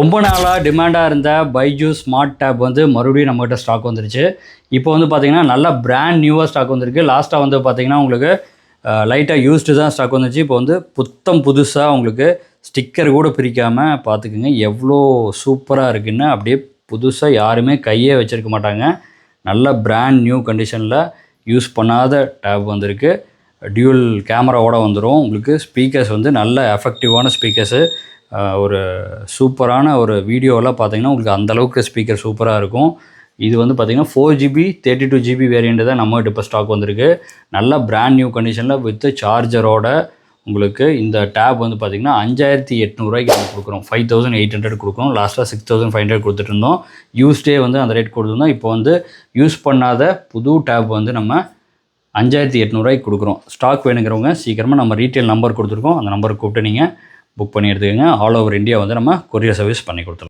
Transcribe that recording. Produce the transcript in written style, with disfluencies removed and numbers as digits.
ரொம்ப நாளாக டிமாண்டாக இருந்த பைஜூஸ் ஸ்மார்ட் டேப் வந்து மறுபடியும் நம்மகிட்ட ஸ்டாக் வந்துருச்சு. இப்போ வந்து பார்த்திங்கன்னா நல்ல பிராண்ட் நியூவாக ஸ்டாக் வந்திருக்கு. லாஸ்ட்டாக வந்து பார்த்திங்கன்னா உங்களுக்கு லைட்டாக யூஸ்டு தான் ஸ்டாக் வந்துச்சு. இப்போ வந்து புதுசாக உங்களுக்கு ஸ்டிக்கர் கூட பிரிக்காமல் பார்த்துக்குங்க எவ்வளோ சூப்பராக இருக்குன்னு. அப்படியே புதுசாக யாருமே கையே வச்சுருக்க மாட்டாங்க. நல்ல பிராண்ட் நியூ கண்டிஷனில் யூஸ் பண்ணாத டேப் வந்திருக்கு. டியூவல் கேமராவோட வந்துடும். உங்களுக்கு ஸ்பீக்கர்ஸ் வந்து நல்ல எஃபெக்டிவான ஸ்பீக்கர்ஸு. ஒரு சூப்பரான ஒரு வீடியோவெல்லாம் பார்த்தீங்கன்னா உங்களுக்கு அந்தளவுக்கு ஸ்பீக்கர் சூப்பராக இருக்கும். இது வந்து பார்த்திங்கன்னா 4GB 32GB வேரியண்ட்டு தான் நம்மகிட்ட இப்போ ஸ்டாக் வந்திருக்கு. நல்ல பிராண்ட் நியூ கண்டிஷனில் வித் சார்ஜரோட உங்களுக்கு இந்த டேப் வந்து பார்த்திங்கன்னா 5800 நம்ம கொடுக்குறோம். 5800 கொடுக்குறோம். லாஸ்ட்டாக 6500 கொடுத்துட்டு இருந்தோம். யூஸ்டே வந்து அந்த ரேட் கொடுத்துருந்தோம். இப்போ வந்து யூஸ் பண்ணாத புது டேப் வந்து நம்ம 5800 கொடுக்குறோம். ஸ்டாக் வேணுங்கிறவங்க சீக்கிரமாக நம்ம ரீட்டைல் நம்பர் கொடுத்துருக்கோம். அந்த நம்பருக்கு கூப்பிட்டு நீங்கள் புக் பண்ணி எடுத்துக்கோங்க. ஆல் ஓவர் இந்தியா வந்து நம்ம கொரியர் சர்வீஸ் பண்ணி கொடுத்துருவோம்.